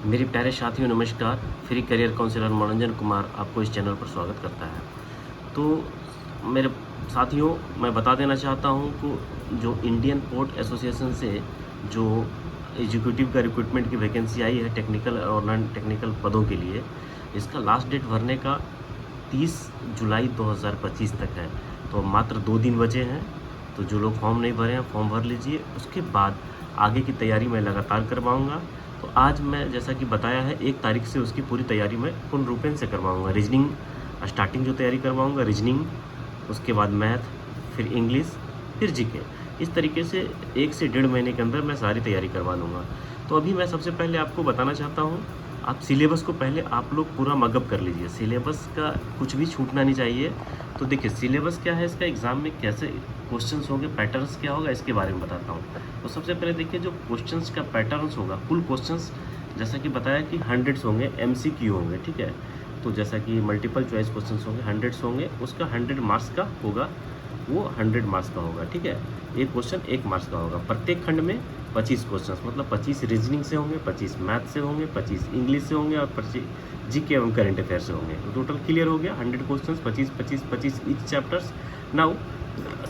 मेरे प्यारे साथियों नमस्कार। फ्री करियर काउंसलर मनोरंजन कुमार आपको इस चैनल पर स्वागत करता है। तो मेरे साथियों, मैं बता देना चाहता हूँ कि जो इंडियन पोर्ट एसोसिएशन से जो एग्जीक्यूटिव का रिक्रूटमेंट की वैकेंसी आई है टेक्निकल और नॉन टेक्निकल पदों के लिए, इसका लास्ट डेट भरने का 30 जुलाई 2025 तक है। तो मात्र 2 दिन बचे हैं। तो जो लोग फॉर्म नहीं भरे हैं फॉर्म भर लीजिए। उसके बाद आगे की तैयारी मैं लगातार करवाऊँगा। तो आज मैं जैसा कि बताया है 1 तारीख से उसकी पूरी तैयारी मैं पूर्ण रूपेण से करवाऊँगा। रीजनिंग स्टार्टिंग जो तैयारी करवाऊँगा रीजनिंग, उसके बाद मैथ, फिर इंग्लिश, फिर जीके। इस तरीके से 1 से 1.5 महीने के अंदर मैं सारी तैयारी करवा लूँगा। तो अभी मैं सबसे पहले आपको बताना चाहता हूँ, आप सिलेबस को पहले आप लोग पूरा मगअप कर लीजिए। सिलेबस का कुछ भी छूटना नहीं चाहिए। तो देखिए सिलेबस क्या है इसका, एग्ज़ाम में कैसे क्वेश्चंस होंगे, पैटर्न्स क्या होगा, इसके बारे में बताता हूँ। तो सबसे पहले देखिए जो क्वेश्चंस का पैटर्न्स होगा, कुल क्वेश्चंस जैसा कि बताया कि 100 होंगे, एमसीक्यू होंगे, ठीक है। तो जैसा कि मल्टीपल चॉइस क्वेश्चंस होंगे, 100 होंगे, उसका 100 मार्क्स का होगा, वो 100 मार्क्स का होगा, ठीक है। एक क्वेश्चन 1 मार्क्स का होगा। प्रत्येक खंड में 25 क्वेश्चंस, मतलब 25 रीजनिंग से होंगे, 25 मैथ से होंगे, 25 इंग्लिश से होंगे और 25 जीके एवं करंट अफेयर से होंगे। तो टोटल क्लियर हो गया 100 क्वेश्चंस, 25 25 25 ईच चैप्टर्स। नाउ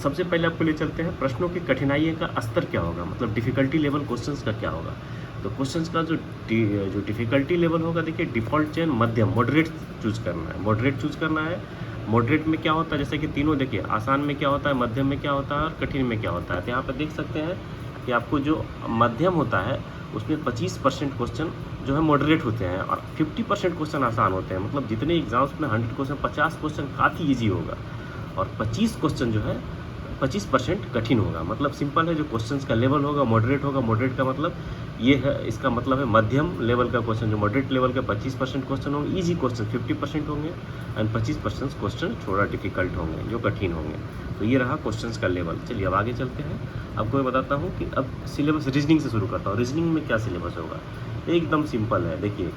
सबसे पहले आपको ले चलते हैं प्रश्नों की कठिनाई का स्तर क्या होगा, मतलब डिफ़िकल्टी लेवल क्वेश्चंस का क्या होगा। तो क्वेश्चंस का जो डिफ़िकल्टी लेवल होगा, देखिए डिफ़ॉल्ट चयन मध्यम मॉडरेट चूज़ करना है, मॉडरेट चूज़ करना है। मॉडरेट में क्या होता है, जैसे कि तीनों देखिए, आसान में क्या होता है, मध्यम में क्या होता है और कठिन में क्या होता है। तो यहाँ पर देख सकते हैं कि आपको जो मध्यम होता है उसमें 25% क्वेश्चन जो है मॉडरेट होते हैं और 50% क्वेश्चन आसान होते हैं। मतलब जितने एग्जाम्स में 100 क्वेश्चन 50 क्वेश्चन काफ़ी ईजी होगा और 25 क्वेश्चन जो है 25% कठिन होगा। मतलब सिंपल है, जो क्वेश्चंस का लेवल होगा मॉडरेट होगा। मॉडरेट का मतलब ये है, इसका मतलब है मध्यम लेवल का क्वेश्चन, जो मॉडरेट लेवल का 25% क्वेश्चन होंगे, ईजी क्वेश्चन 50% होंगे एंड 25% क्वेश्चन थोड़ा डिफिकल्ट होंगे, जो कठिन होंगे। तो ये रहा क्वेश्चंस का लेवल। चलिए अब आगे चलते हैं। आपको मैं बताता हूँ कि अब सिलेबस रीजनिंग से शुरू करता हूँ। रीजनिंग में क्या सिलेबस होगा, एकदम सिंपल है। देखिए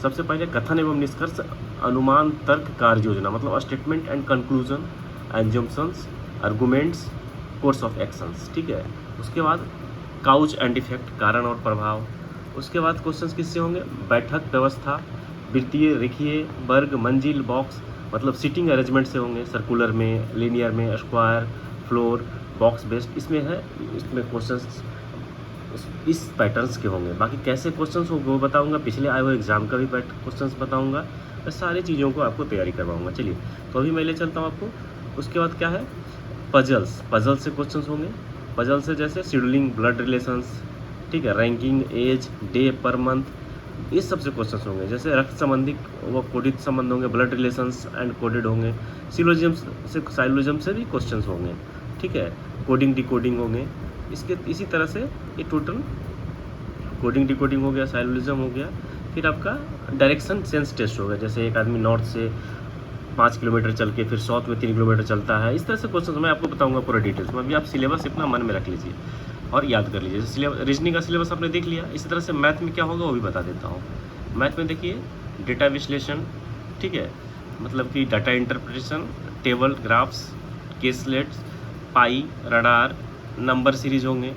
सबसे पहले कथन एवं निष्कर्ष, अनुमान, तर्क, कार्य योजना, मतलब statement and conclusion, assumptions, arguments, course of actions, ठीक है। उसके बाद काउज एंड इफेक्ट, कारण और प्रभाव। उसके बाद क्वेश्चंस किससे होंगे, बैठक व्यवस्था, वृत्तीय, रेखीय, वर्ग, मंजिल, बॉक्स, मतलब सीटिंग अरेंजमेंट से होंगे, सर्कुलर में, लीनियर में, स्क्वायर, फ्लोर, बॉक्स बेस्ड, इसमें है। इसमें क्वेश्चंस इस पैटर्न्स के होंगे। बाकी कैसे क्वेश्चंस होंगे वो बताऊंगा, पिछले आए हुए एग्जाम का भी क्वेश्चंस बताऊंगा। मैं सारी चीज़ों को आपको तैयारी करवाऊंगा। चलिए तो अभी मैं ले चलता हूँ आपको। उसके बाद क्या है, पजल्स, पजल से क्वेश्चंस होंगे। पजल से जैसे शेड्यूलिंग, ब्लड रिलेशंस, ठीक है, रैंकिंग, एज, डे पर मंथ, इस सब से क्वेश्चंस होंगे। जैसे रक्त संबंधी व कोडित संबंध होंगे, ब्लड रिलेशंस एंड कोडेड होंगे। सिलोजिज्म से, साइलोजिज्म से भी क्वेश्चंस होंगे, ठीक है। कोडिंग डिकोडिंग होंगे। इसके इसी तरह से ये टोटल कोडिंग डिकोडिंग हो गया, साइलोजिज्म हो गया। फिर आपका डायरेक्शन सेंस टेस्ट होगा। जैसे एक आदमी नॉर्थ से 5 किलोमीटर चल के फिर साउथ में 3 किलोमीटर चलता है, इस तरह से क्वेश्चन मैं आपको बताऊंगा पूरा डिटेल्स में। अभी आप सिलेबस इतना मन में रख लीजिए और याद कर लीजिए। सिलेबस रीजनिंग का सिलेबस आपने देख लिया। इसी तरह से मैथ में क्या होगा वो भी बता देता हूँ। मैथ में देखिए डेटा विश्लेषण, ठीक है, मतलब कि data interpretation, table, graphs, caselets, pie, radar, number series होंगे,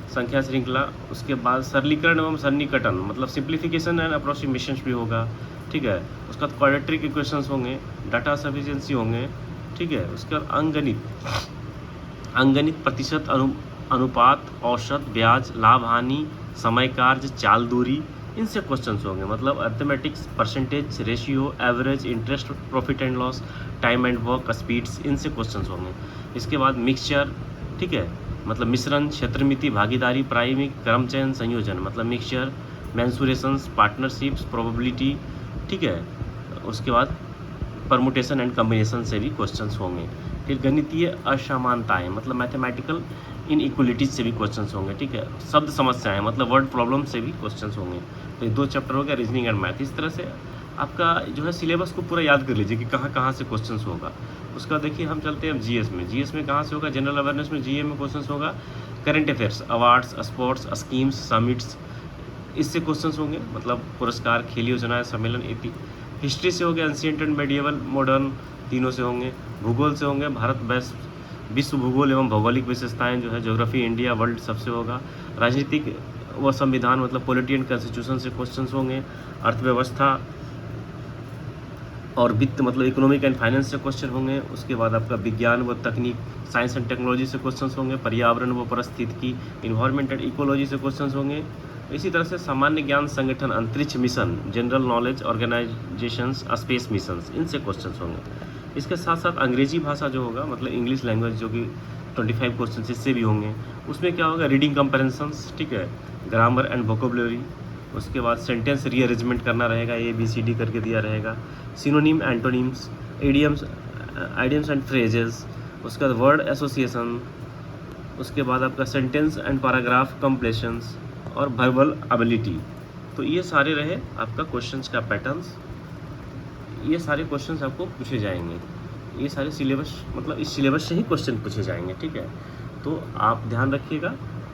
संख्या श्रृंखला। उसके बाद सरलीकरण एवं सन्निकटन, मतलब सिंप्लीफिकेशन एंड अप्रोक्सीमेशंस भी होगा, ठीक है। उसके बाद क्वाड्रेटिक इक्वेशंस होंगे, डाटा सफिशिएंसी होंगे, ठीक है। उसके बाद अंगनित, प्रतिशत, अनुपात, औसत, ब्याज, लाभ हानि, समय कार्य, चाल दूरी, इनसे क्वेश्चंस होंगे। मतलब arithmetics, percentage, ratio, average, interest, profit and loss, time and work, speeds, इनसे क्वेश्चंस होंगे। इसके बाद मिक्सचर, ठीक है, मतलब मिश्रण, क्षेत्रमिति, भागीदारी, प्राइमिक, क्रम चयन, संयोजन, मतलब मिक्सचर, मैंसुरेशंस, पार्टनरशिप्स, प्रोबेबिलिटी, ठीक है। उसके बाद परमुटेशन एंड कम्बिनेशन से भी क्वेश्चंस होंगे। फिर गणितीय असमानताएं, मतलब मैथमेटिकल इनइक्वलिटीज से भी क्वेश्चंस होंगे, ठीक है। शब्द समस्याएं, मतलब वर्ड प्रॉब्लम से भी क्वेश्चंस होंगे। तो ये 2 चैप्टर हो गया, रीजनिंग एंड मैथ। इस तरह से आपका जो है सिलेबस को पूरा याद कर लीजिए कि कहाँ कहाँ से क्वेश्चंस होगा। उसका देखिए हम चलते हैं अब जीएस में। जीएस में कहाँ से होगा, जनरल अवेयरनेस में, जीए में क्वेश्चंस होगा। Current affairs, awards, sports, schemes, summits, इससे क्वेश्चंस होंगे, मतलब पुरस्कार, खेल योजनाएं, सम्मेलन, इति। हिस्ट्री से हो गया एंशिएंट एंड मेडिएवल, मॉडर्न, तीनों से होंगे। भूगोल से होंगे भारत विश्व भूगोल एवं भौगोलिक विशेषताएं, जो है ज्योग्राफी, इंडिया, वर्ल्ड, सबसे होगा। राजनीतिक व संविधान मतलब पॉलिटी एंड कॉन्स्टिट्यूशन से क्वेश्चंस होंगे। अर्थव्यवस्था और वित्त मतलब इकोनॉमिक एंड फाइनेंस से क्वेश्चन होंगे। उसके बाद आपका विज्ञान व तकनीक साइंस एंड टेक्नोलॉजी से क्वेश्चंस होंगे। पर्यावरण व पारिस्थितिकी इन्वायरमेंट एंड इकोलॉजी से क्वेश्चंस होंगे। इसी तरह से सामान्य ज्ञान, संगठन, अंतरिक्ष mission, general knowledge, organisations, space missions, इनसे क्वेश्चंस होंगे। इसके साथ साथ अंग्रेजी भाषा जो होगा मतलब इंग्लिश लैंग्वेज जो कि 25 क्वेश्चन इससे भी होंगे। उसमें क्या होगा, रीडिंग कंपैरिजंस, ठीक है, ग्रामर एंड वोकेबुलरी। उसके बाद सेंटेंस रीअरेंजमेंट करना रहेगा, ABCD करके दिया रहेगा। Synonym, antonyms, idioms and phrases. उसके बाद वर्ड एसोसिएशन। उसके बाद आपका सेंटेंस एंड पैराग्राफ कंप्लीशंस और वर्बल एबिलिटी। तो ये सारे रहे आपका क्वेश्चंस का पैटर्न्स। ये सारे क्वेश्चंस आपको पूछे जाएंगे। ये सारे सिलेबस मतलब इस सिलेबस से ही क्वेश्चन पूछे जाएंगे, ठीक है। तो आप ध्यान रखिएगा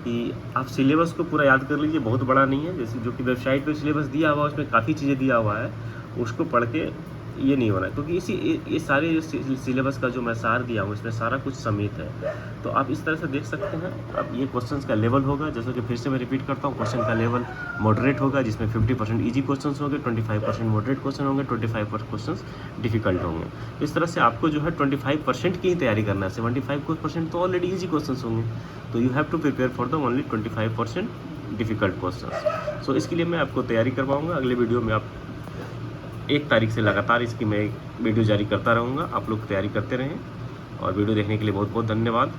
कि आप सिलेबस को पूरा याद कर लीजिए, बहुत बड़ा नहीं है। जैसे जो कि वेबसाइट पे सिलेबस दिया हुआ है उसमें काफ़ी चीज़ें दिया हुआ है, उसको पढ़ के ये नहीं होना है, क्योंकि ये सारे जो सिलेबस का जो मैं सार दिया हूँ इसमें सारा कुछ समेत है। तो आप इस तरह से देख सकते हैं। अब ये क्वेश्चंस का लेवल होगा, जैसे कि फिर से मैं रिपीट करता हूँ, क्वेश्चन का लेवल मॉडरेट होगा, जिसमें 50% ईजी क्वेश्चंस होंगे, 25% मॉडरेट क्वेश्चन होंगे, 25% क्वेश्चंस डिफिकल्ट होंगे। तो इस तरह से आपको जो है 25% की ही तैयारी करना है। 75% तो ऑलरेडी ईजी क्वेश्चंस होंगे, तो you have to prepare for the only 25% difficult questions. So इसके लिए मैं आपको तैयारी करवाऊँगा। अगले वीडियो में आप 1 तारीख से लगातार इसकी मैं वीडियो जारी करता रहूँगा। आप लोग तैयारी करते रहें और वीडियो देखने के लिए बहुत बहुत धन्यवाद।